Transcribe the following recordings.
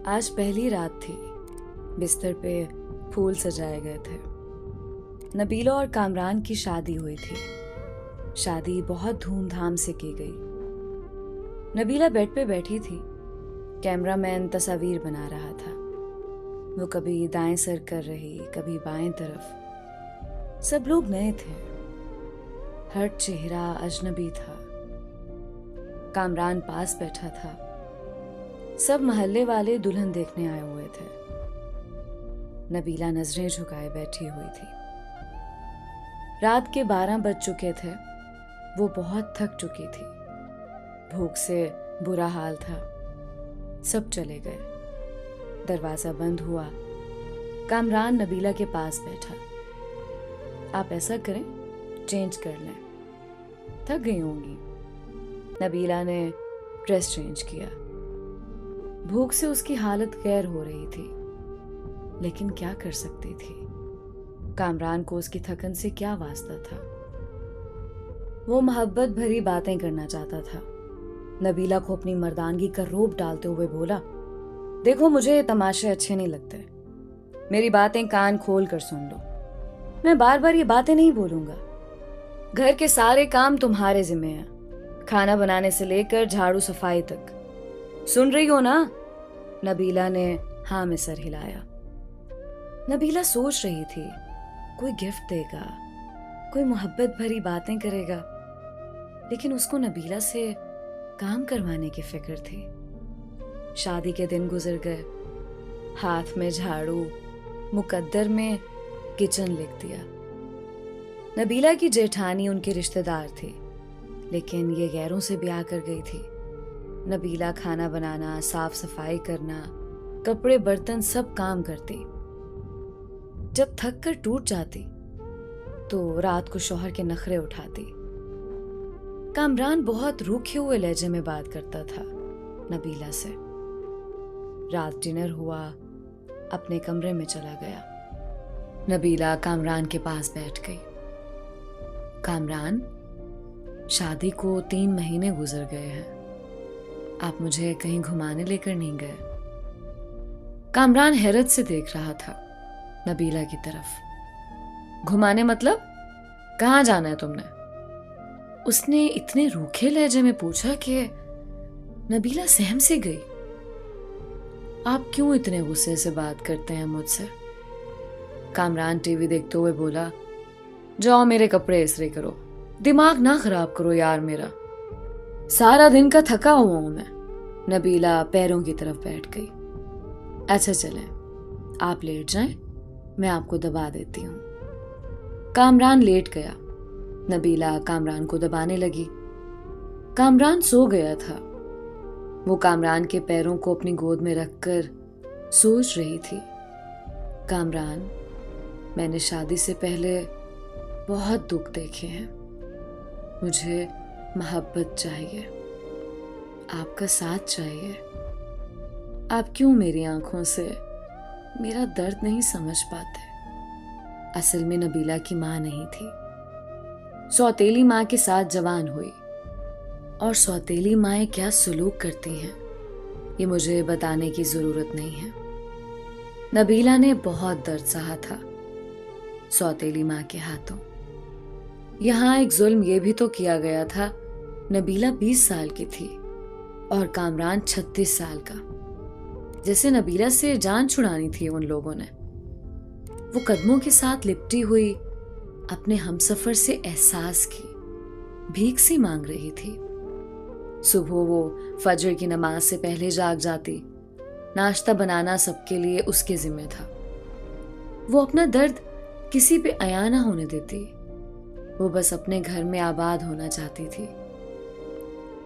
आज पहली रात थी। बिस्तर पे फूल सजाए गए थे। नबीला और कामरान की शादी हुई थी। शादी बहुत धूमधाम से की गई। नबीला बेड पे बैठी थी। कैमरामैन तस्वीर बना रहा था। वो कभी दाएं सर कर रही, कभी बाएं तरफ। सब लोग नए थे। हर चेहरा अजनबी था। कामरान पास बैठा था। सब मोहल्ले वाले दुल्हन देखने आए हुए थे। नबीला नजरें झुकाए बैठी हुई थी। रात के 12 बज चुके थे। वो बहुत थक चुकी थी। भूख से बुरा हाल था। सब चले गए। दरवाजा बंद हुआ। कामरान नबीला के पास बैठा। आप ऐसा करें, चेंज कर लें, थक गई होंगी। नबीला ने ड्रेस चेंज किया। भूख से उसकी हालत गैर हो रही थी, लेकिन क्या कर सकती थी। कामरान को उसकी थकन से क्या वास्ता था। वो मोहब्बत भरी बातें करना चाहता था। नबीला को अपनी मर्दानगी का रोब डालते हुए बोला, देखो, मुझे ये तमाशे अच्छे नहीं लगते। मेरी बातें कान खोल कर सुन लो। मैं बार बार ये बातें नहीं बोलूंगा। घर के सारे काम तुम्हारे जिम्मे हैं, खाना बनाने से लेकर झाड़ू सफाई तक। सुन रही हो ना? नबीला ने हाँ में सर हिलाया। नबीला सोच रही थी, कोई गिफ्ट देगा, कोई मोहब्बत भरी बातें करेगा, लेकिन उसको नबीला से काम करवाने की फिक्र थी। शादी के दिन गुजर गए। हाथ में झाड़ू, मुकद्दर में किचन लिख दिया। नबीला की जेठानी उनके रिश्तेदार थी, लेकिन ये गैरों से ब्याह कर गई थी। नबीला खाना बनाना, साफ सफाई करना, कपड़े बर्तन सब काम करती। जब थक कर टूट जाती तो रात को शौहर के नखरे उठाती। कामरान बहुत रूखे हुए लहजे में बात करता था नबीला से। रात डिनर हुआ, अपने कमरे में चला गया। नबीला कामरान के पास बैठ गई। कामरान, शादी को 3 महीने गुजर गए हैं। आप मुझे कहीं घुमाने लेकर नहीं गए। कामरान हैरत से देख रहा था नबीला की तरफ। घुमाने मतलब? कहाँ जाना है तुमने? उसने इतने रूखे लहजे में पूछा कि नबीला सहम से गई। आप क्यों इतने गुस्से से बात करते हैं मुझसे? कामरान टीवी देखते हुए बोला, जाओ मेरे कपड़े इस्त्री करो। दिमाग ना खराब करो यार मेरा। सारा दिन का थका हुआ हूं मैं। नबीला पैरों की तरफ बैठ गई। अच्छा चलें, आप लेट जाएं, मैं आपको दबा देती हूँ। कामरान लेट गया। नबीला कामरान को दबाने लगी। कामरान सो गया था। वो कामरान के पैरों को अपनी गोद में रखकर सोच रही थी, कामरान, मैंने शादी से पहले बहुत दुख देखे हैं। मुझे मोहब्बत चाहिए, आपका साथ चाहिए। आप क्यों मेरी आंखों से मेरा दर्द नहीं समझ पाते? असल में नबीला की माँ नहीं थी। सौतेली माँ के साथ जवान हुई, और सौतेली माएँ क्या सलूक करती हैं ये मुझे बताने की जरूरत नहीं है। नबीला ने बहुत दर्द सहा था सौतेली माँ के हाथों। यहाँ एक जुल्म ये भी तो किया गया था, नबीला 20 साल की थी और कामरान 36 साल का। जैसे नबीला से जान छुड़ानी थी उन लोगों ने। वो कदमों के साथ लिपटी हुई अपने हमसफर से एहसास की, भीख सी मांग रही थी। सुबह वो फजर की नमाज से पहले जाग जाती। नाश्ता बनाना सबके लिए उसके जिम्मे था। वो अपना दर्द किसी पे अया ना होने देती। वो बस अपने घर में आबाद होना चाहती थी।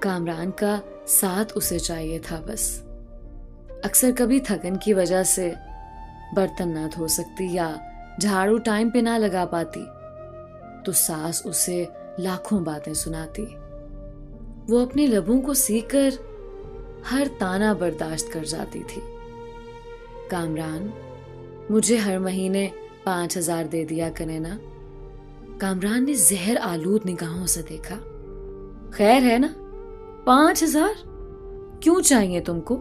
कामरान का साथ उसे चाहिए था बस। अक्सर कभी थकन की वजह से बर्तन ना धो सकती या झाड़ू टाइम पे ना लगा पाती तो सास उसे लाखों बातें सुनाती। वो अपने लबों को सीकर हर ताना बर्दाश्त कर जाती थी। कामरान, मुझे हर महीने 5,000 दे दिया करें ना। कामरान ने जहर आलूद निगाहों से देखा। खैर है ना, 5,000 क्यों चाहिए तुमको?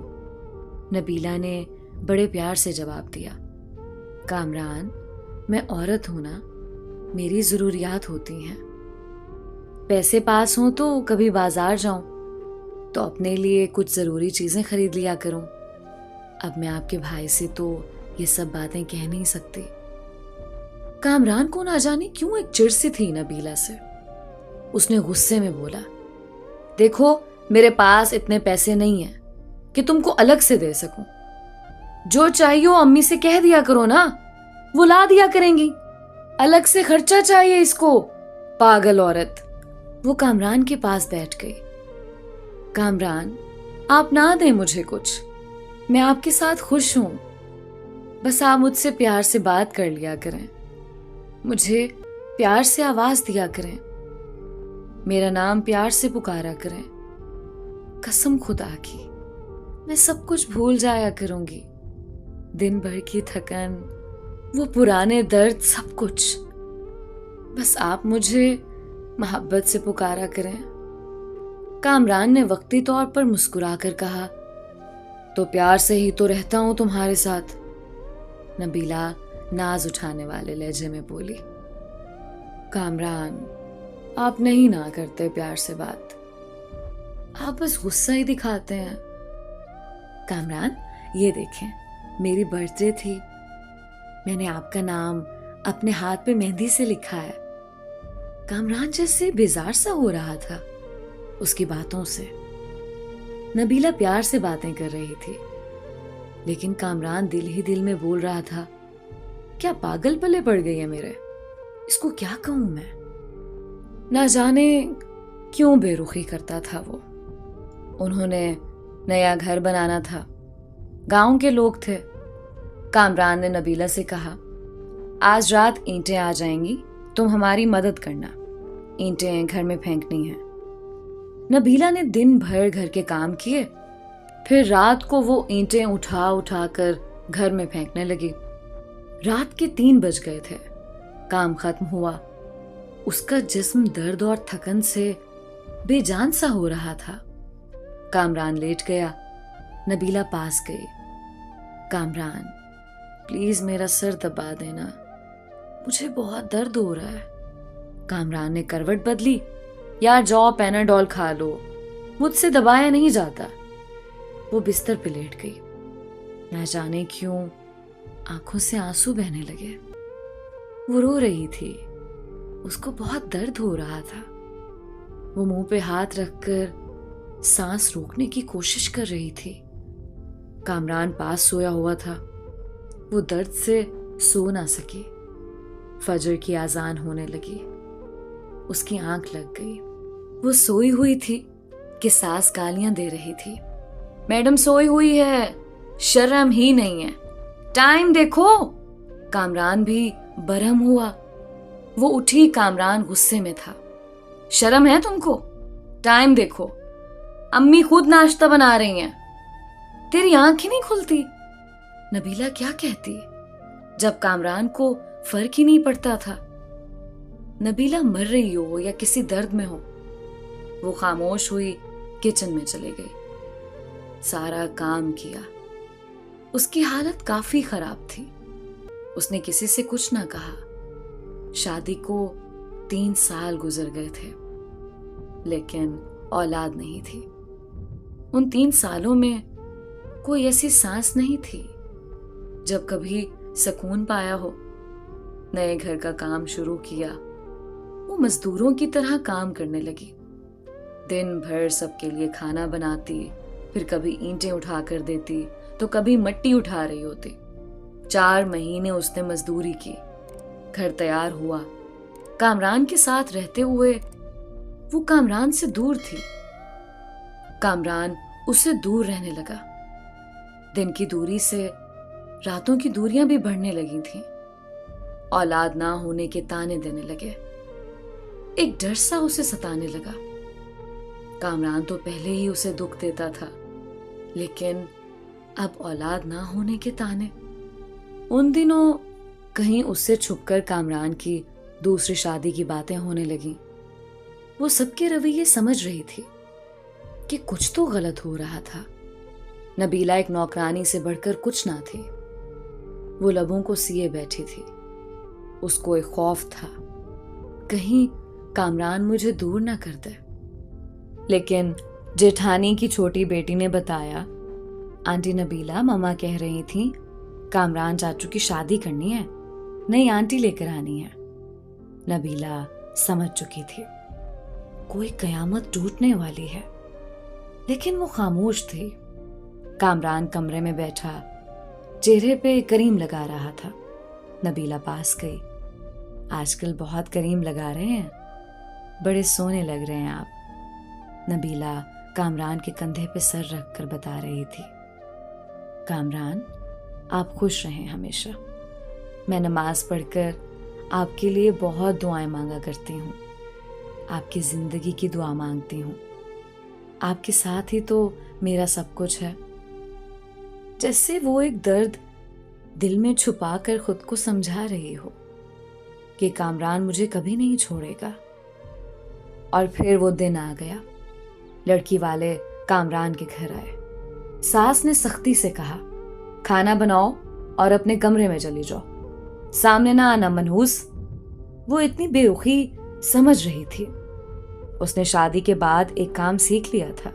नबीला ने बड़े प्यार से जवाब दिया, कामरान, मैं औरत हूं ना, मेरी जरूरियात होती हैं। पैसे पास हों तो कभी बाजार जाऊं तो अपने लिए कुछ जरूरी चीजें खरीद लिया करूं। अब मैं आपके भाई से तो ये सब बातें कह नहीं सकती। कामरान को ना जाने क्यों एक चिढ़ सी थी नबीला से। उसने गुस्से में बोला, देखो मेरे पास इतने पैसे नहीं हैं कि तुमको अलग से दे सकूं। जो चाहिए अम्मी से कह दिया करो ना, वो ला दिया करेंगी। अलग से खर्चा चाहिए इसको, पागल औरत। वो कामरान के पास बैठ गई। कामरान, आप ना दें मुझे कुछ, मैं आपके साथ खुश हूं। बस आप मुझसे प्यार से बात कर लिया करें, मुझे प्यार से आवाज दिया करें, मेरा नाम प्यार से पुकारा करें। कसम खुदा की, मैं सब कुछ भूल जाया करूंगी। दिन भर की थकन, वो पुराने दर्द, सब कुछ। बस आप मुझे मोहब्बत से पुकारा करें। कामरान ने वक्ती तौर पर मुस्कुराकर कहा, तो प्यार से ही तो रहता हूं तुम्हारे साथ। नबीला नाज उठाने वाले लहजे में बोली, कामरान, आप नहीं ना करते प्यार से बात, आप बस गुस्सा ही दिखाते हैं। कामरान, ये देखें, मेरी बर्थडे थी, मैंने आपका नाम अपने हाथ पे मेहंदी से लिखा है। कामरान जैसे बेजार सा हो रहा था उसकी बातों से। नबीला प्यार से बातें कर रही थी, लेकिन कामरान दिल ही दिल में बोल रहा था, क्या पागल पले पड़ गई है मेरे, इसको क्या कहूं मैं। ना जाने क्यों बेरुखी करता था वो। उन्होंने नया घर बनाना था, गांव के लोग थे। कामरान ने नबीला से कहा, आज रात ईंटें आ जाएंगी, तुम हमारी मदद करना, ईंटें घर में फेंकनी है। नबीला ने दिन भर घर के काम किए, फिर रात को वो ईंटें उठा उठा कर घर में फेंकने लगी। रात के 3 बज गए थे। काम खत्म हुआ। उसका जिस्म दर्द और थकन से बेजान सा हो रहा था। कामरान लेट गया। नबीला पास गई। कामरान, प्लीज मेरा सर दबा देना, मुझे बहुत दर्द हो रहा है। कामरान ने करवट बदली। यार जाओ पैनाडॉल खा लो, मुझसे दबाया नहीं जाता। वो बिस्तर पे लेट गई। न जाने क्यों आंखों से आंसू बहने लगे। वो रो रही थी, उसको बहुत दर्द हो रहा था। वो मुंह पे हाथ रखकर सांस रोकने की कोशिश कर रही थी। कामरान पास सोया हुआ था। वो दर्द से सो ना सकी। फजर की आजान होने लगी। उसकी आंख लग गई। वो सोई हुई थी कि सास गालियां दे रही थी। मैडम सोई हुई है, शर्म ही नहीं है, टाइम देखो। कामरान भी बरहम हुआ। वो उठी। कामरान गुस्से में था। शर्म है तुमको? टाइम देखो, अम्मी खुद नाश्ता बना रही हैं, तेरी आंख ही नहीं खुलती। नबीला क्या कहती जब कामरान को फर्क ही नहीं पड़ता था। नबीला मर रही हो या किसी दर्द में हो। वो खामोश हुई, किचन में चले गई। सारा काम किया। उसकी हालत काफी खराब थी। उसने किसी से कुछ ना कहा। शादी को 3 साल गुजर गए थे, लेकिन औलाद नहीं थी। उन 3 सालों में कोई ऐसी सांस नहीं थी जब कभी सुकून पाया हो। नए घर का काम शुरू किया। वो मजदूरों की तरह काम करने लगी। दिन भर सबके लिए खाना बनाती, फिर कभी ईंटें उठा कर देती तो कभी मिट्टी उठा रही होती। 4 महीने उसने मजदूरी की। घर तैयार हुआ। कामरान के साथ रहते हुए वो कामरान से दूर थी। कामरान उससे दूर रहने लगा। दिन की दूरी से रातों की दूरियां भी बढ़ने लगी थीं। औलाद ना होने के ताने देने लगे। एक डर सा उसे सताने लगा। कामरान तो पहले ही उसे दुख देता था, लेकिन अब औलाद ना होने के ताने। उन दिनों कहीं उससे छुपकर कामरान की दूसरी शादी की बातें होने लगी। वो सबके रवैये समझ रही थी कि कुछ तो गलत हो रहा था। नबीला एक नौकरानी से बढ़कर कुछ ना थी। वो लबों को सिए बैठी थी। उसको एक खौफ था, कहीं कामरान मुझे दूर ना कर दे। लेकिन जेठानी की छोटी बेटी ने बताया, आंटी नबीला मम्मा कह रही थी कामरान चाचू की शादी करनी है, नई आंटी लेकर आनी है। नबीला समझ चुकी थी कोई कयामत टूटने वाली है, लेकिन वो खामोश थी। कामरान कमरे में बैठा चेहरे पे करीम लगा रहा था। नबीला पास गई। आजकल बहुत करीम लगा रहे हैं, बड़े सोने लग रहे हैं आप। नबीला कामरान के कंधे पे सर रख कर बता रही थी, कामरान आप खुश रहें हमेशा। मैं नमाज पढ़कर आपके लिए बहुत दुआएं मांगा करती हूँ, आपकी जिंदगी की दुआ मांगती हूँ। आपके साथ ही तो मेरा सब कुछ है। जैसे वो एक दर्द दिल में छुपा कर खुद को समझा रही हो कि कामरान मुझे कभी नहीं छोड़ेगा। और फिर वो दिन आ गया। लड़की वाले कामरान के घर आए। सास ने सख्ती से कहा, खाना बनाओ और अपने कमरे में चली जाओ, सामने ना आना मनहूस। वो इतनी बेरुखी समझ रही थी। उसने शादी के बाद एक काम सीख लिया था,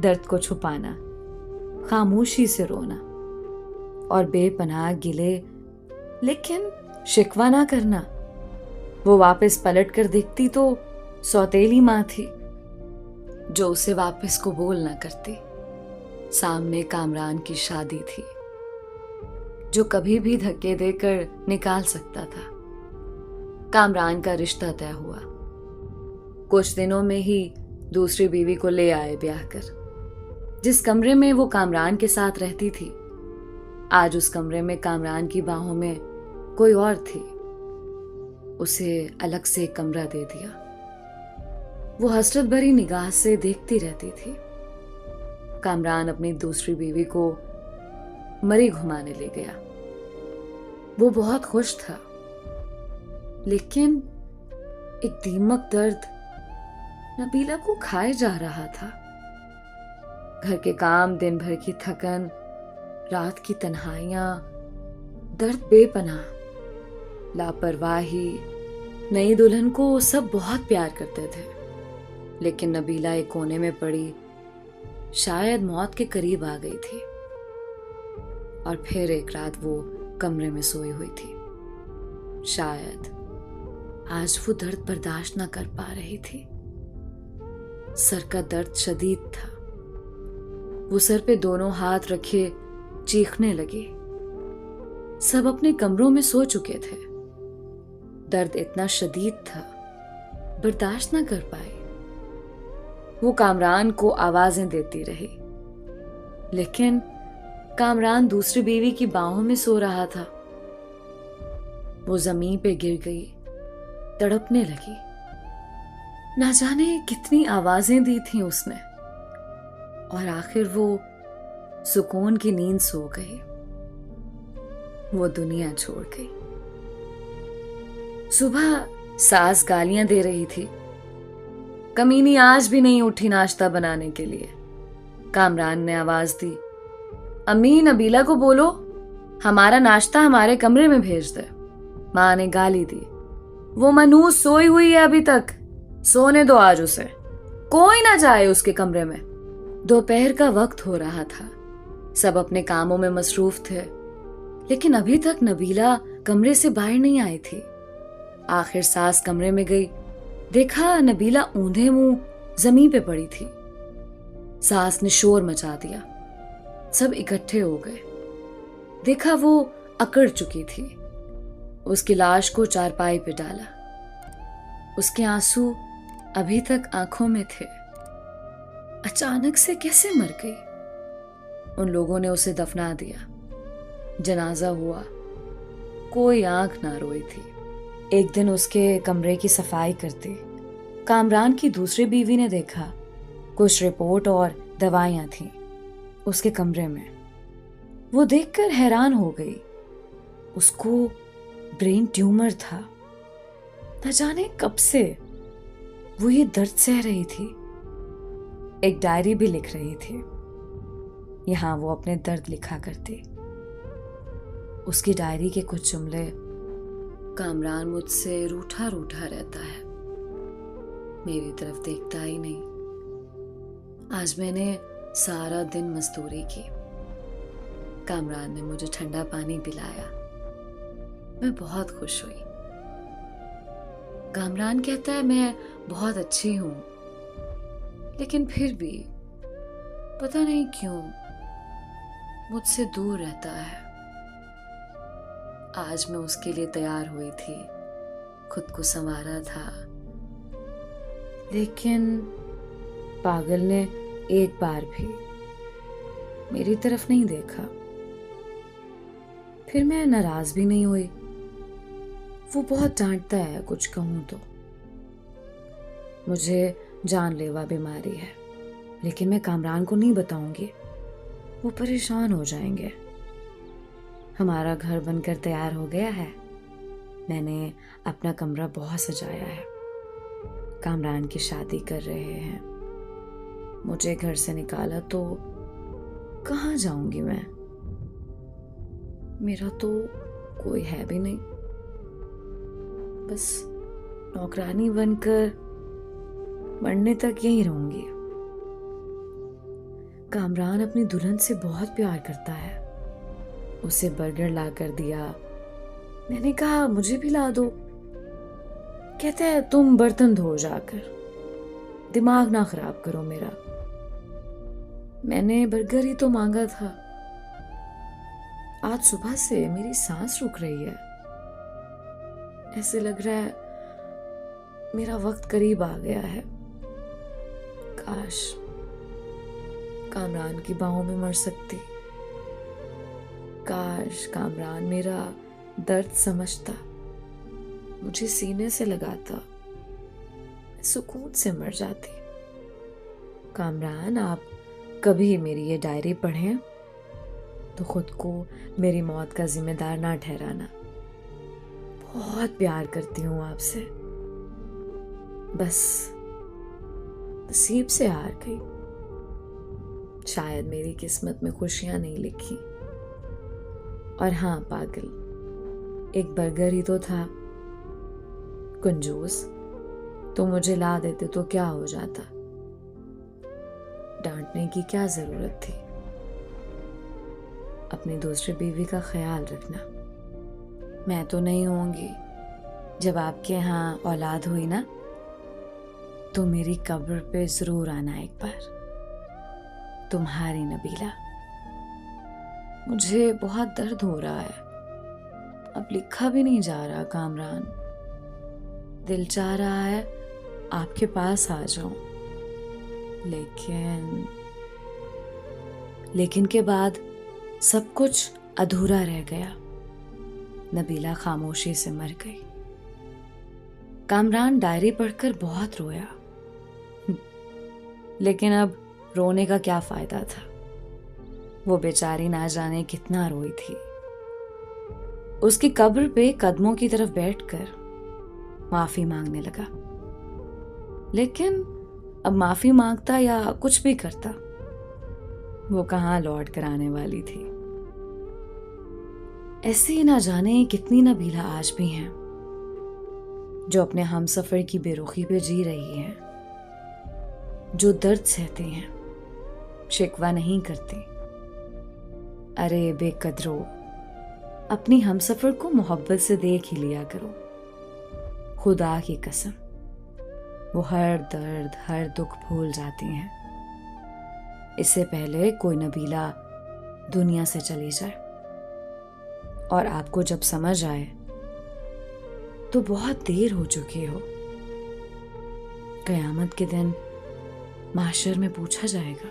दर्द को छुपाना, खामोशी से रोना और बेपनाह गिले लेकिन शिकवा ना करना। वो वापस पलट कर देखती तो सौतेली माँ थी जो उसे वापस कबूल ना करती। सामने कामरान की शादी थी जो कभी भी धक्के देकर निकाल सकता था। कामरान का रिश्ता तय हुआ। कुछ दिनों में ही दूसरी बीवी को ले आए ब्याह कर। जिस कमरे में वो कामरान के साथ रहती थी, आज उस कमरे में कामरान की बाहों में कोई और थी। उसे अलग से एक कमरा दे दिया। वो हसरत भरी निगाह से देखती रहती थी। कामरान अपनी दूसरी बीवी को मरी घुमाने ले गया। वो बहुत खुश था, लेकिन एक दीमक दर्द नबीला को खाए जा रहा था। घर के काम, दिन भर की थकन, रात की तन्हाइयां, दर्द बेपनाह, लापरवाही। नई दुल्हन को सब बहुत प्यार करते थे, लेकिन नबीला एक कोने में पड़ी शायद मौत के करीब आ गई थी। और फिर एक रात वो कमरे में सोई हुई थी। शायद आज वो दर्द बर्दाश्त न कर पा रही थी। सर का दर्द शदीद था। वो सर पे दोनों हाथ रखे चीखने लगी। सब अपने कमरों में सो चुके थे। दर्द इतना शदीद था, बर्दाश्त न कर पाई। वो कामरान को आवाजें देती रही, लेकिन कामरान दूसरी बीवी की बाहों में सो रहा था। वो जमीन पे गिर गई, तड़पने लगी। ना जाने कितनी आवाजें दी थी उसने, और आखिर वो सुकून की नींद सो गई। वो दुनिया छोड़ गई। सुबह सास गालियां दे रही थी, कमीनी आज भी नहीं उठी नाश्ता बनाने के लिए। कामरान ने आवाज दी, अम्मी नबीला को बोलो हमारा नाश्ता हमारे कमरे में भेज दे। माँ ने गाली दी, वो मनूस सोई हुई है अभी तक, सोने दो आज उसे, कोई ना जाए उसके कमरे में। दोपहर का वक्त हो रहा था। सब अपने कामों में मसरूफ थे, लेकिन अभी तक नबीला कमरे से बाहर नहीं आई थी। आखिर सास कमरे में गई, देखा नबीला ऊंधे मुंह जमीन पे पड़ी थी। सास ने शोर मचा दिया। सब इकट्ठे हो गए। देखा वो अकड़ चुकी थी। उसकी लाश को चारपाई पे डाला। उसके आंसू अभी तक आंखों में थे। अचानक से कैसे मर गई? उन लोगों ने उसे दफना दिया। जनाजा हुआ, कोई आंख ना रोई थी। एक दिन उसके कमरे की सफाई करते कामरान की दूसरी बीवी ने देखा कुछ रिपोर्ट और दवाइयां थीं उसके कमरे में। वो देखकर हैरान हो गई। उसको ब्रेन ट्यूमर था। न जाने कब से वो ये दर्द सह रही थी। एक डायरी भी लिख रही थी। यहाँ वो अपने दर्द लिखा करती। उसकी डायरी के कुछ जुमले, कामरान मुझसे रूठा रूठा रहता है, मेरी तरफ देखता ही नहीं। आज मैंने सारा दिन मजदूरी की, कामरान ने मुझे ठंडा पानी पिलाया, मैं बहुत खुश हुई। कामरान कहता है मैं बहुत अच्छी हूं, लेकिन फिर भी पता नहीं क्यों मुझसे दूर रहता है। आज मैं उसके लिए तैयार हुई थी, खुद को संवारा था, लेकिन पागल ने एक बार भी मेरी तरफ नहीं देखा। फिर मैं नाराज भी नहीं हुई। वो बहुत डांटता है कुछ कहूं तो। मुझे जानलेवा बीमारी है, लेकिन मैं कामरान को नहीं बताऊंगी, वो परेशान हो जाएंगे। हमारा घर बनकर तैयार हो गया है, मैंने अपना कमरा बहुत सजाया है। कामरान की शादी कर रहे हैं, मुझे घर से निकाला तो कहाँ जाऊंगी मैं? मेरा तो कोई है भी नहीं, बस नौकरानी बनकर मरने तक यहीं रहूंगी। कामरान अपनी दुल्हन से बहुत प्यार करता है। उसे बर्गर ला कर दिया, मैंने कहा मुझे भी ला दो। कहता है तुम बर्तन धो जाकर, दिमाग ना खराब करो मेरा। मैंने बर्गर ही तो मांगा था। आज सुबह से मेरी सांस रुक रही है, ऐसे लग रहा है मेरा वक्त करीब आ गया है। काश कामरान की बाहों में मर सकती, काश कामरान मेरा दर्द समझता, मुझे सीने से लगाता, मैं सुकून से मर जाती। कामरान आप कभी मेरी ये डायरी पढ़ें तो खुद को मेरी मौत का जिम्मेदार ना ठहराना। बहुत प्यार करती हूँ आपसे, बस नसीब से हार गई। शायद मेरी किस्मत में खुशियां नहीं लिखी। और हाँ पागल, एक बर्गर ही तो था। कंजूस, तो मुझे ला देते तो क्या हो जाता? डांटने की क्या जरूरत थी? अपनी दूसरी बीवी का ख्याल रखना। मैं तो नहीं होंगी, जब आपके यहाँ औलाद हुई ना तो मेरी कब्र पे जरूर आना एक बार। तुम्हारी नबीला। मुझे बहुत दर्द हो रहा है, अब लिखा भी नहीं जा रहा कामरान। दिल चाह रहा है आपके पास आ जाऊं, लेकिन के बाद सब कुछ अधूरा रह गया। नबीला खामोशी से मर गई। कामरान डायरी पढ़कर बहुत रोया, लेकिन अब रोने का क्या फायदा था? वो बेचारी ना जाने कितना रोई थी। उसकी कब्र पे कदमों की तरफ बैठकर माफी मांगने लगा, लेकिन अब माफी मांगता या कुछ भी करता, वो कहाँ लौट कर आने वाली थी। ऐसे ही ना जाने कितनी नबीला आज भी हैं जो अपने हमसफर की बेरुखी पे जी रही हैं, जो दर्द सहते हैं, शिकवा नहीं करते। अरे बेकदरो, अपनी हमसफर को मोहब्बत से देख ही लिया करो। खुदा की कसम, वो हर दर्द हर दुख भूल जाती हैं, इससे पहले कोई नबीला दुनिया से चली जाए। और आपको जब समझ आए तो बहुत देर हो चुकी हो। कयामत के दिन माशर में पूछा जाएगा,